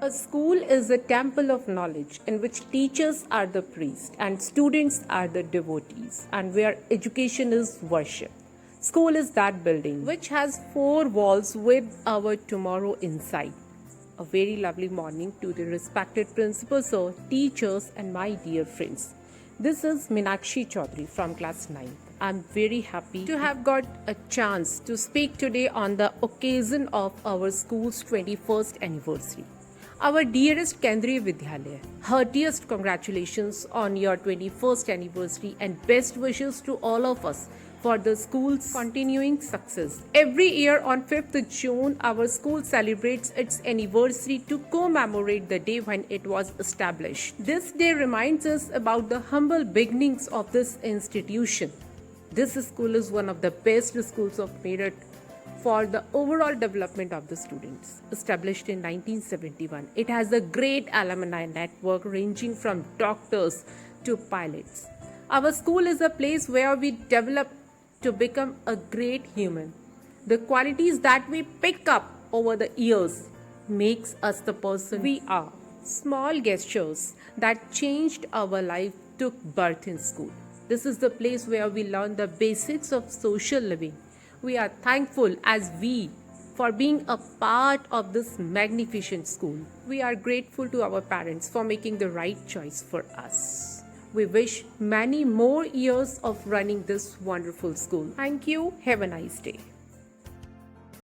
A school is a temple of knowledge in which teachers are the priests and students are the devotees, and where education is worship. School is that building which has four walls with our tomorrow inside. A very lovely morning to the respected principal sir, teachers, and my dear friends. This is Meenakshi Chaudhary from class 9th. I'm very happy to have got a chance to speak today on the occasion of our school's 21st anniversary. Our dearest Kendriya Vidyalaya, heartiest congratulations on your 21st anniversary and best wishes to all of us for the school's continuing success. Every year on 5th June, our school celebrates its anniversary to commemorate the day when it was established. This day reminds us about the humble beginnings of this institution. This school is one of the best schools of Meerut for the overall development of the students. Established in 1971, it has a great alumni network ranging from doctors to pilots. Our school is a place where we develop to become a great human. The qualities that we pick up over the years makes us the person we are. Small gestures that changed our life took birth in school. This is the place where we learn the basics of social living. We are thankful for being a part of this magnificent school. We are grateful to our parents for making the right choice for us. We wish many more years of running this wonderful school. Thank you. Have a nice day.